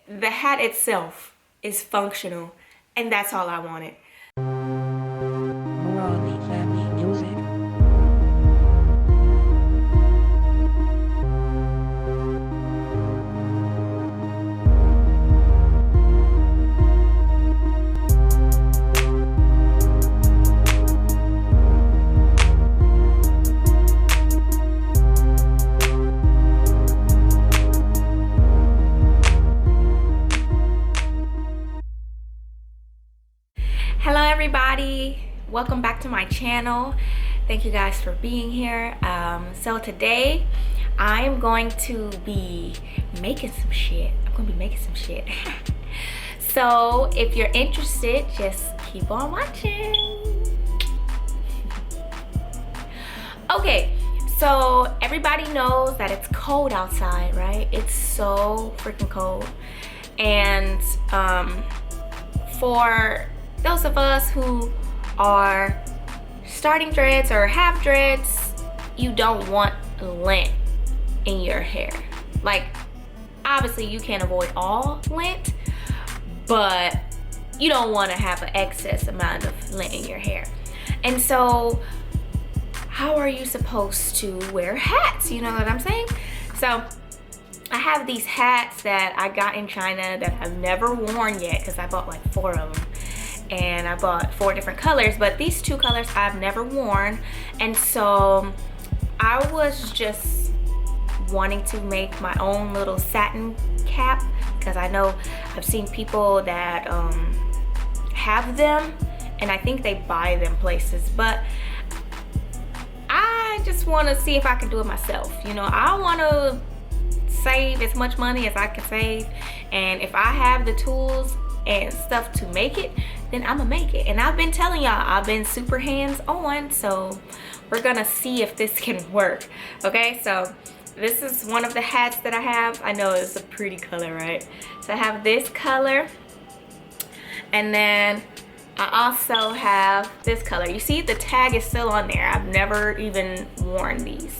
the hat itself is functional, and that's all I wanted. Morani family music. Hello everybody, welcome back to my channel. Thank you guys for being here. So today I'm going to be making some shit. So if you're interested, just keep on watching. Okay, so everybody knows that it's cold outside, right? It's so freaking cold. And for those of us who are starting dreads or have dreads, you don't want lint in your hair. Like, obviously you can't avoid all lint, but you don't want to have an excess amount of lint in your hair. And so how are you supposed to wear hats? You know what I'm saying? So I have these hats that I got in China that I've never worn yet, because I bought like 4 of them. And I bought 4 different colors, but these 2 colors I've never worn. And so I was just wanting to make my own little satin cap, because I know I've seen people that have them, and I think they buy them places, but I just want to see if I can do it myself. You know, I want to save as much money as I can save, and if I have the tools and stuff to make it, then I'm gonna make it. And I've been telling y'all, I've been super hands-on, so we're gonna see if this can work. Okay, so this is one of the hats that I have. I know it's a pretty color, right? So I have this color, and then I also have this color. You see the tag is still on there. I've never even worn these.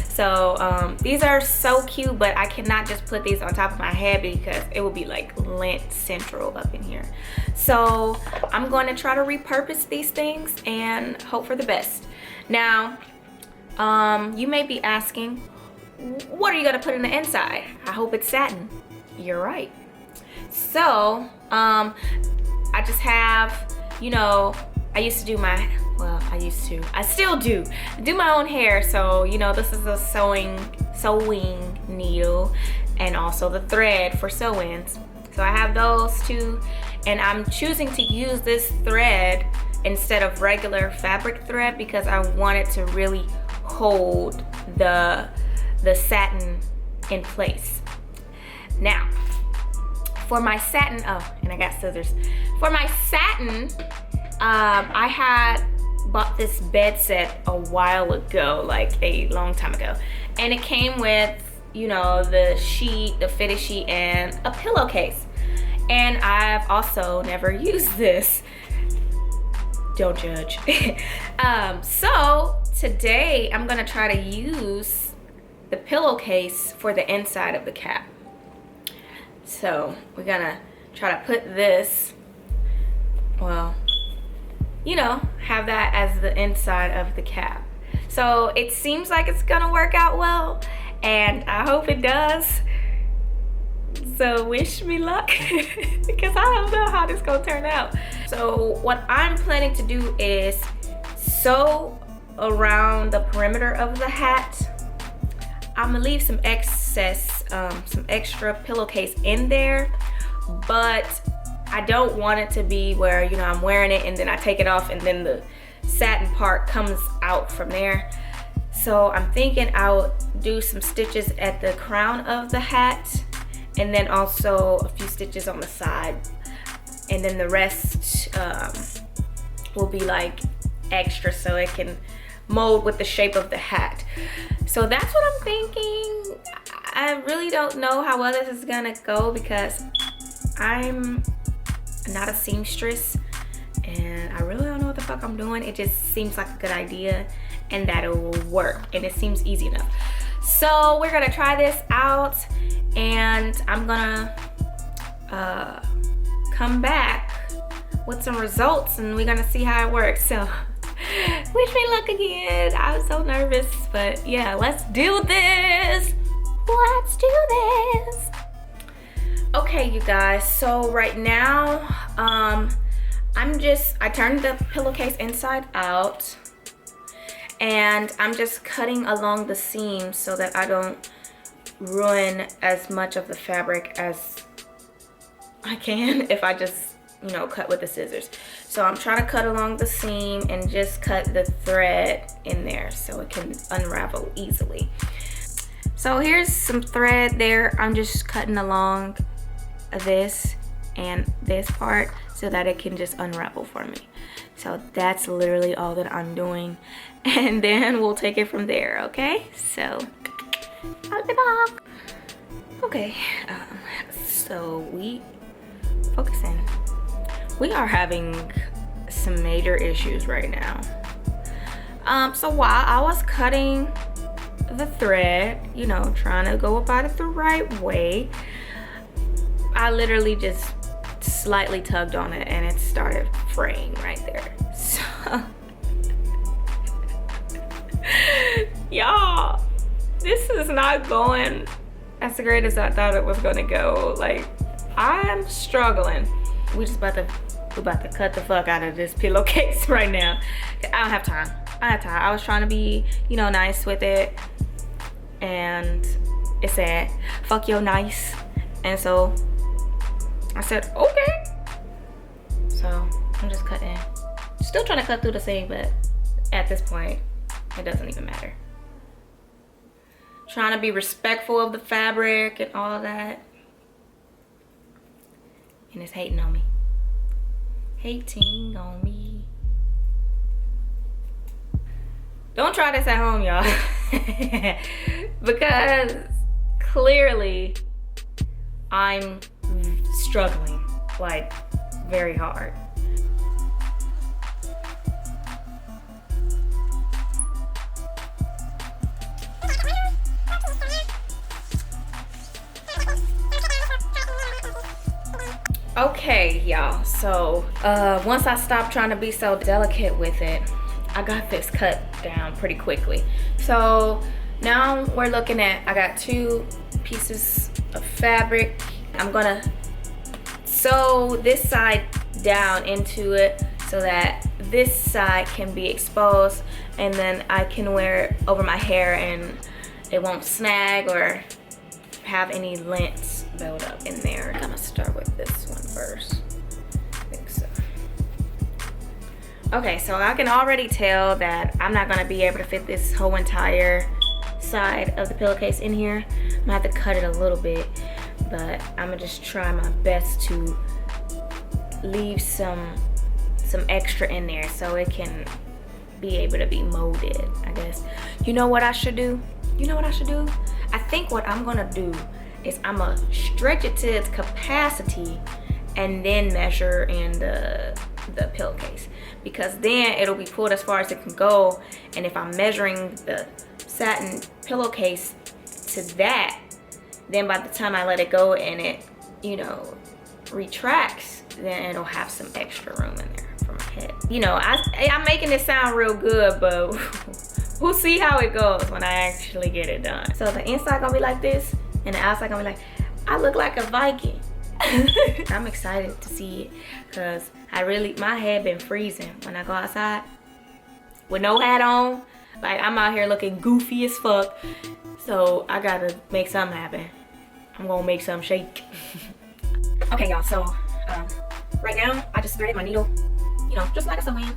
So these are so cute, but I cannot just put these on top of my head because it will be like lint central up in here. So I'm going to try to repurpose these things and hope for the best. Now, you may be asking, what are you going to put in the inside? I hope it's satin. You're right. So I just have, you know, I used to do my, well, I still do my own hair. So, you know, this is a sewing needle, and also the thread for sew-ins. So I have those 2, and I'm choosing to use this thread instead of regular fabric thread because I want it to really hold the satin in place. Now, for my satin, oh, and I got scissors. For my satin, I had bought this bed set a while ago, like a long time ago, and it came with, you know, the sheet, the fitted sheet, and a pillowcase. And I've also never used this. Don't judge. So today I'm gonna try to use the pillowcase for the inside of the cap. So we're gonna try to put this, well, you know, have that as the inside of the cap. So it seems like it's gonna work out well, and I hope it does. So wish me luck because I don't know how this is gonna turn out. So what I'm planning to do is sew around the perimeter of the hat. I'm gonna leave some excess, some extra pillowcase in there, but I don't want it to be where, you know, I'm wearing it and then I take it off and then the satin part comes out from there. So I'm thinking I'll do some stitches at the crown of the hat, and then also a few stitches on the side, and then the rest will be like extra so it can mold with the shape of the hat. So that's what I'm thinking. I really don't know how well this is gonna go because I'm not a seamstress and I really don't know what the fuck I'm doing. It just seems like a good idea and that it will work, and it seems easy enough. So we're gonna try this out, and I'm gonna come back with some results, and we're gonna see how it works. So wish me luck again. I'm so nervous, but yeah, let's do this. Let's do this. Okay, you guys, so right now I turned the pillowcase inside out, and I'm just cutting along the seam so that I don't ruin as much of the fabric as I can if I just, you know, cut with the scissors. So I'm trying to cut along the seam and just cut the thread in there so it can unravel easily. So here's some thread there. I'm just cutting along this and this part so that it can just unravel for me. So that's literally all that I'm doing, and then we'll take it from there. Okay, so out the box. Okay, so we focusing. We are having some major issues right now. So while I was cutting the thread, you know, trying to go about it the right way, I literally just slightly tugged on it and it started fraying right there. So y'all, this is not going as great as I thought it was gonna go. Like, I'm struggling. We're about to cut the fuck out of this pillowcase right now. I don't have time. I was trying to be, you know, nice with it, and it said fuck yo nice, and so I said okay. So I'm just cutting, still trying to cut through the seam, but at this point it doesn't even matter. Trying to be respectful of the fabric and all of that, and it's hating on me. Hating on me. Don't try this at home, y'all. Because clearly I'm struggling, like, very hard. Okay, y'all, so once I stopped trying to be so delicate with it, I got this cut down pretty quickly. So now we're looking at, I got 2 pieces of fabric. I'm gonna sew this side down into it so that this side can be exposed, and then I can wear it over my hair and it won't snag or have any lint build up in there. I'm gonna start with this one first. I think so. Okay, so I can already tell that I'm not gonna be able to fit this whole entire side of the pillowcase in here. I'm gonna have to cut it a little bit, but I'm gonna just try my best to leave some extra in there so it can be able to be molded, I guess. You know what I should do? You know what I should do? I think what I'm gonna do is I'm gonna stretch it to its capacity and then measure in the pillowcase, because then it'll be pulled as far as it can go. And if I'm measuring the satin pillowcase to that, then by the time I let it go and it, you know, retracts, then it'll have some extra room in there for my head. You know, I'm making this sound real good, but we'll see how it goes when I actually get it done. So the inside gonna be like this, and the outside gonna be like, I look like a Viking. I'm excited to see it, because my head been freezing when I go outside with no hat on. Like, I'm out here looking goofy as fuck. So I gotta make something happen. I'm gonna make something shake. Okay, y'all, so right now I just threaded my needle, you know, just like a sew-in.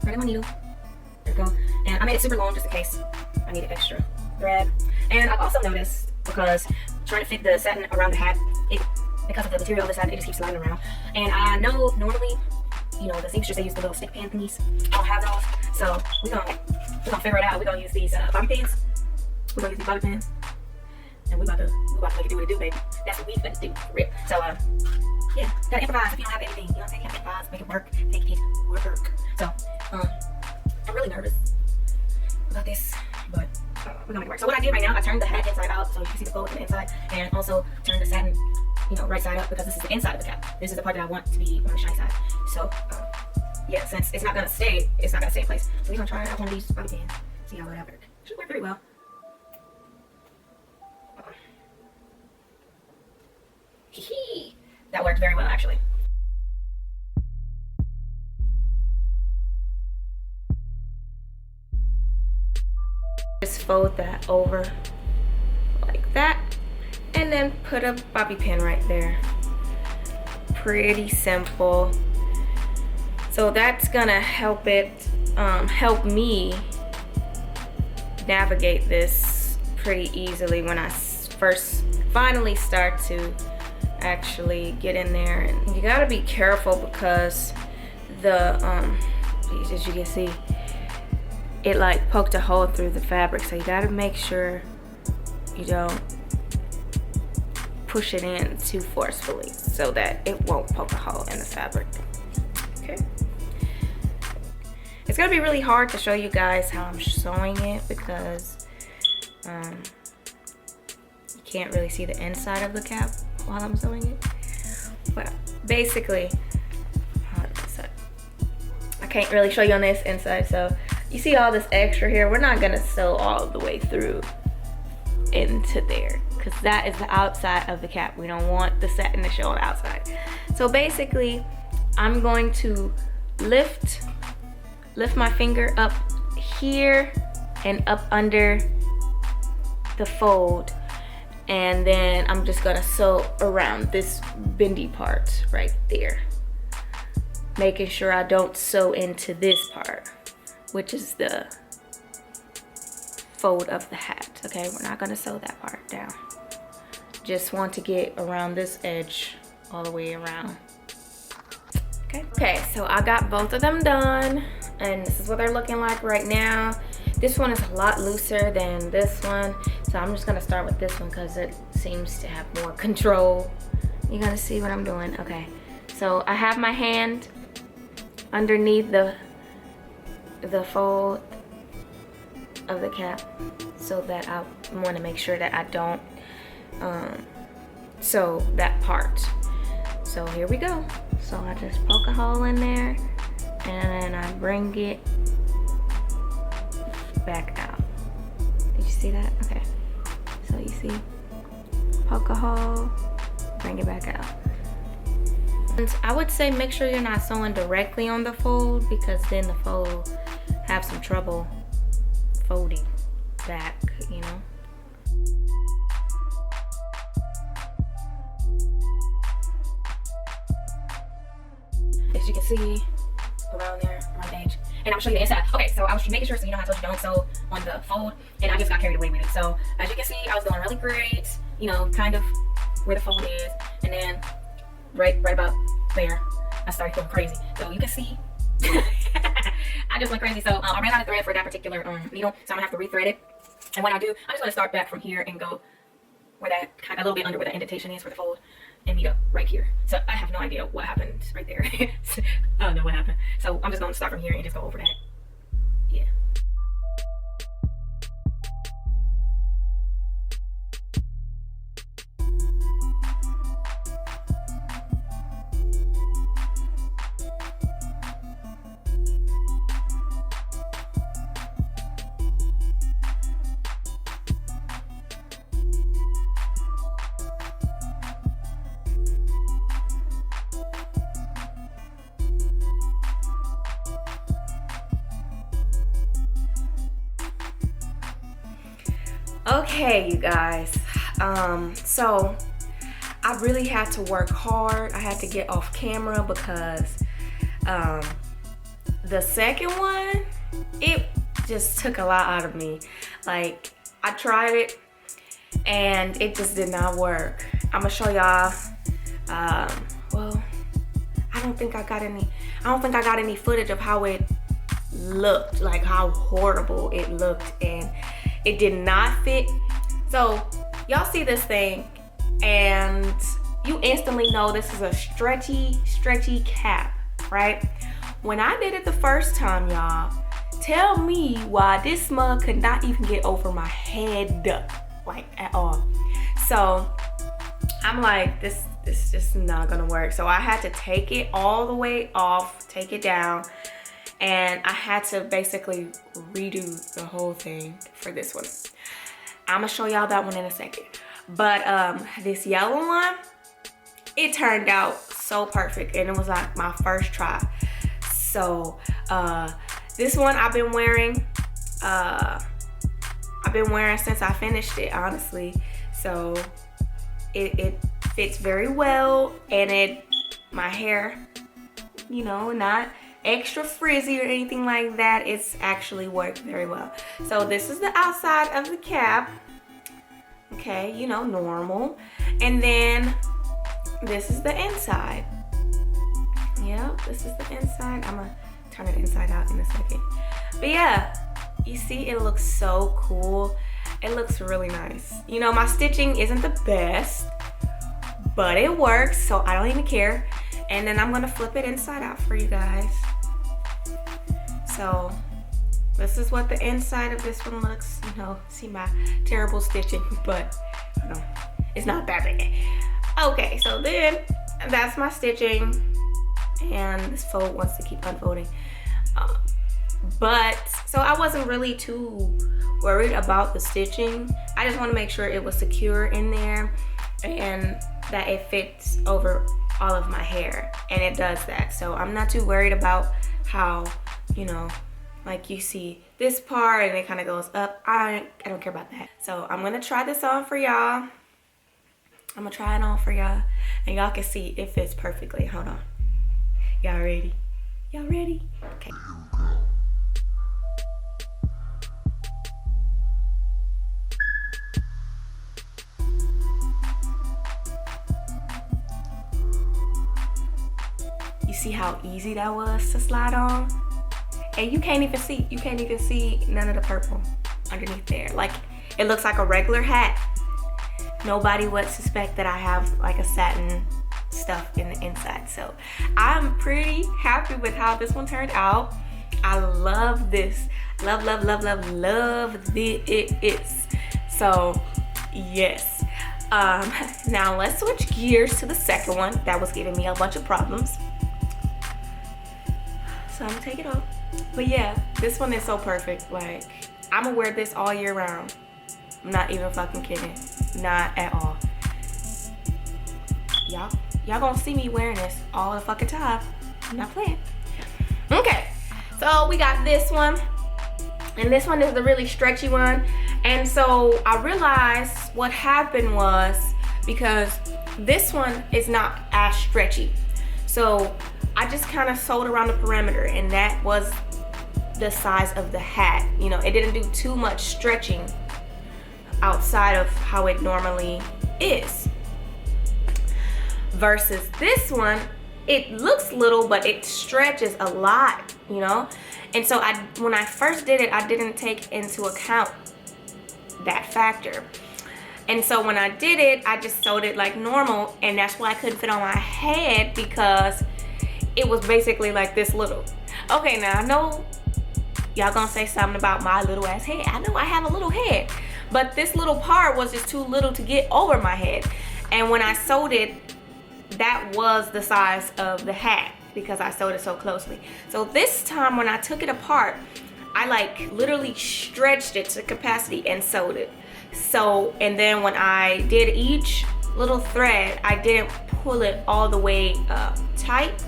Threaded my needle. There we go. And I made it super long just in case I needed extra thread. And I've also noticed, because trying to fit the satin around the hat, because of the material of the satin, it just keeps sliding around. And I know normally, you know, the seamstress, they use the little stick pan thingies. I don't have those, so we're gonna figure it out. We're gonna use these bobby pins. We're gonna use these bobby pins, and we're about to make it do what it do, baby. That's what we finna do, for real. So yeah, gotta improvise if you don't have anything. You know what I'm saying? You gotta improvise, make it work, make it work. So I'm really nervous about this, but we're gonna make it work. So what I did right now, I turned the hat inside out so you can see the fold in the inside, and also turned the satin, you know, right side up, because this is the inside of the cap. This is the part that I want to be on the shiny side. So yeah, since it's not gonna stay in place. So we're gonna try out one of these bobby pins, see how well that works. Should work very well. That worked very well, actually. Just fold that over like that, and then put a bobby pin right there. Pretty simple. So that's gonna help help me navigate this pretty easily when I finally start to actually get in there. And you gotta be careful because the as you can see, it like poked a hole through the fabric, so you gotta make sure you don't push it in too forcefully so that it won't poke a hole in the fabric. Okay, it's gonna be really hard to show you guys how I'm sewing it because you can't really see the inside of the cap while I'm sewing it. But basically, I can't really show you on this inside, so you see all this extra here. We're not gonna sew all the way through into there because that is the outside of the cap. We don't want the satin to show on the outside. So basically, I'm going to lift my finger up here and up under the fold, and then I'm just gonna sew around this bendy part right there, making sure I don't sew into this part, which is the fold of the hat. Okay, we're not gonna sew that part down. Just want to get around this edge all the way around. Okay, so I got both of them done, and this is what they're looking like right now. This one is a lot looser than this one, so I'm just gonna start with this one because it seems to have more control. You're gonna see what I'm doing. Okay, so I have my hand underneath the fold of the cap so that I want to make sure that I don't sew that part. So here we go. So I just poke a hole in there and then I bring it back out. Did you see that? Okay, so you see, poke a hole, bring it back out. And I would say make sure you're not sewing directly on the fold because then the fold have some trouble folding back, you know. As you can see, around there, around the edge. And I'll show you the inside. Okay, so I was making sure, so you know how I told you don't sew on the fold, and I just got carried away with it. So as you can see, I was doing really great, you know, kind of where the fold is, and then right about there, I started going crazy. So you can see, I just went crazy. So I ran out of thread for that particular needle, so I'm gonna have to rethread it. And when I do, I'm just gonna start back from here and go where that kind of a little bit under where the indentation is for the fold, and meet up right here. So I have no idea what happened right there. I don't know what happened. So I'm just gonna start from here and just go over that. Yeah. Okay, you guys, so I really had to work hard. I had to get off camera because the second one, it just took a lot out of me. Like, I tried it and it just did not work. I'm gonna show y'all, well, I don't think I got any footage of how it looked, like how horrible it looked, and it did not fit. So y'all see this thing and you instantly know this is a stretchy cap, right? When I did it the first time, y'all, tell me why this mug could not even get over my head, like at all. So I'm like, this it's just not gonna work. So I had to take it all the way off, take it down, and I had to basically redo the whole thing for this one. I'm gonna show y'all that one in a second. But this yellow one, it turned out so perfect, and it was like my first try. So this one I've been wearing since I finished it, honestly. So it fits very well, and my hair, you know, not extra frizzy or anything like that. It's actually worked very well. So this is the outside of the cap. Okay, you know, normal. And then this is the inside. Yep, this is the inside. I'm gonna turn it inside out in a second. But yeah, you see, it looks so cool. It looks really nice. You know, my stitching isn't the best, but it works, so I don't even care. And then I'm gonna flip it inside out for you guys. So this is what the inside of this one looks. You know, see my terrible stitching, but you know, it's not that bad. Okay, so then that's my stitching, and this fold wants to keep unfolding. But so I wasn't really too worried about the stitching. I just want to make sure it was secure in there and that it fits over all of my hair, and it does that. So I'm not too worried about how, you know, like you see this part and it kind of goes up. I don't care about that. So I'm gonna try this on for y'all. I'm gonna try it on for y'all, and y'all can see it fits perfectly. Hold on. Y'all ready? Y'all ready? Okay. You see how easy that was to slide on? And you can't even see none of the purple underneath there. Like, it looks like a regular hat. Nobody would suspect that I have like a satin stuff in the inside. So I'm pretty happy with how this one turned out. I love this. Love this. So yes. Now let's switch gears to the second one that was giving me a bunch of problems. So I'm gonna take it off. But yeah, this one is so perfect. Like, I'm gonna wear this all year round. I'm not even fucking kidding. Not at all. Y'all gonna see me wearing this all the fucking time. I'm not playing. Okay, so we got this one. And this one is the really stretchy one. And so I realized what happened was, because this one is not as stretchy. So I just kind of sewed around the perimeter, and that was the size of the hat. You know, it didn't do too much stretching outside of how it normally is. Versus this one, it looks little, but it stretches a lot, you know? And so when I first did it, I didn't take into account that factor. And so when I did it, I just sewed it like normal, and that's why I couldn't fit on my head, because it was basically like this little. Okay, now I know y'all gonna say something about my little ass head. I know I have a little head, but this little part was just too little to get over my head. And when I sewed it, that was the size of the hat, because I sewed it so closely. So this time when I took it apart, I like literally stretched it to capacity and sewed it. So, and then when I did each little thread, I didn't pull it all the way tight,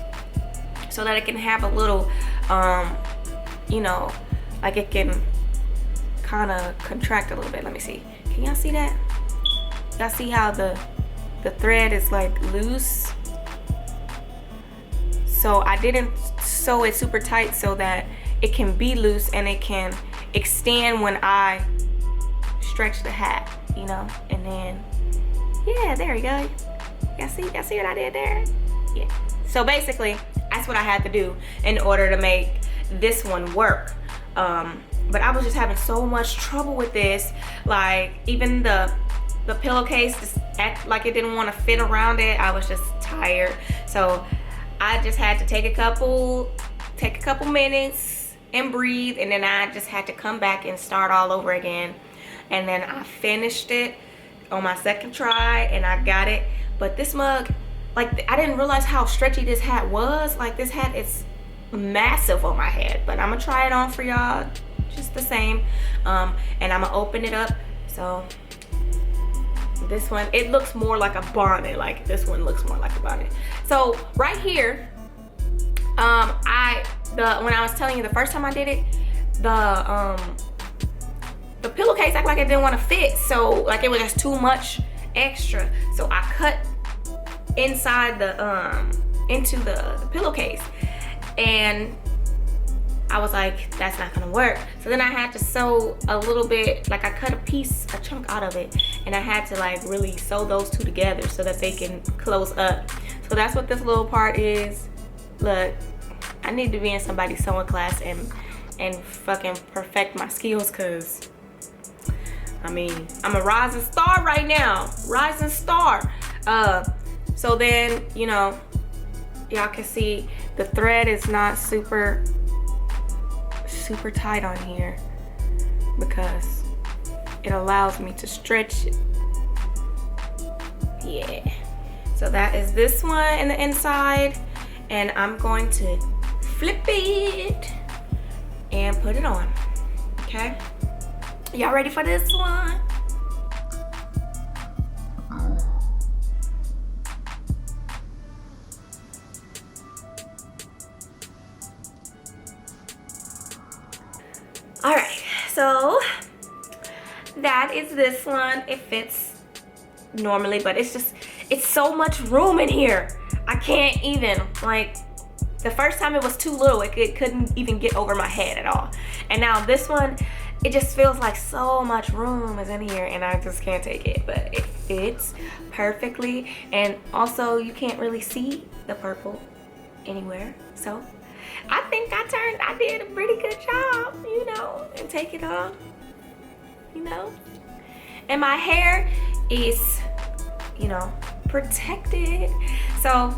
so that it can have a little, you know, like it can kind of contract a little bit. Let me see. Can y'all see that? Y'all see how the thread is like loose? So I didn't sew it super tight so that it can be loose and it can extend when I stretch the hat, you know? And then, yeah, there you go. Y'all see what I did there? Yeah. So basically, that's what I had to do in order to make this one work. But I was just having so much trouble with this. Like, even the pillowcase just act like it didn't want to fit around it. I was just tired. So I just had to take a couple minutes and breathe, and then I just had to come back and start all over again. And then I finished it on my second try, and I got it. But this mug like I didn't realize how stretchy this hat was. Like this hat is massive on my head, but I'm gonna try it on for y'all just the same. And I'm gonna open it up. So this one, it looks more like a bonnet. Like this one looks more like a bonnet. So right here, when I was telling you the first time I did it, the pillowcase acted like it didn't want to fit. So like it was just too much extra. So I cut inside into the pillowcase, and I was like, that's not gonna work. So then I had to sew a little bit, like I cut a chunk out of it, and I had to like really sew those two together so that they can close up. So that's what this little part is. Look, I need to be in somebody's sewing class and fucking perfect my skills, cause I mean, I'm a rising star right now, rising star. So then, you know, y'all can see the thread is not super tight on here because it allows me to stretch it. Yeah. So that is this one in the inside, and I'm going to flip it and put it on. Okay. Y'all ready for this one? All right, so that is this one. It fits normally, but it's so much room in here. I can't even, like, the first time it was too little. It couldn't even get over my head at all. And now this one, it just feels like so much room is in here, and I just can't take it. But it fits perfectly, and also you can't really see the purple anywhere. So I think I did a pretty good job, you know, and take it off, you know. And my hair is, you know, protected. So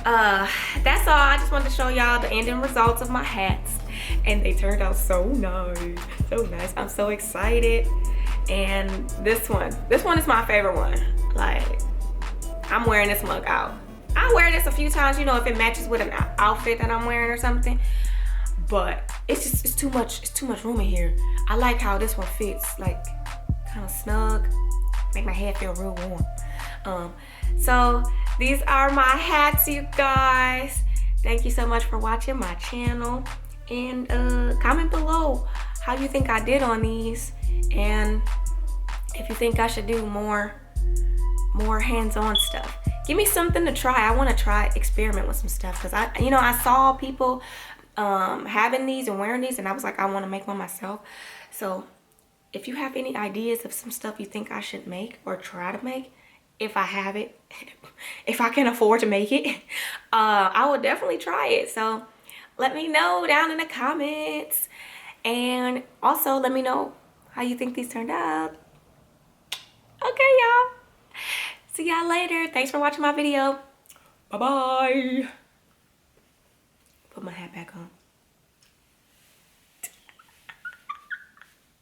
that's all. I just wanted to show y'all the ending results of my hats, and they turned out so nice, so nice. I'm so excited. And this one is my favorite one. Like, I'm wearing this mug out. I wear this a few times, you know, if it matches with an outfit that I'm wearing or something. But it's too much room in here. I like how this one fits, like kind of snug, make my head feel real warm. So these are my hats, you guys. Thank you so much for watching my channel, and comment below how you think I did on these, and if you think I should do more hands-on stuff. Give me something to try. I want to experiment with some stuff, because I saw people having these and wearing these, and I was like, I want to make one myself. So if you have any ideas of some stuff you think I should make or try to make, if I have it, if I can afford to make it, I will definitely try it. So let me know down in the comments, and also let me know how you think these turned out. Okay, y'all. See y'all later. Thanks for watching my video. Bye-bye. Put my hat back on.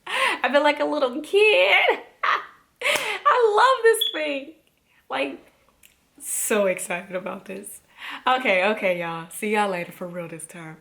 I feel like a little kid. I love this thing. Like, so excited about this. Okay, y'all. See y'all later for real this time.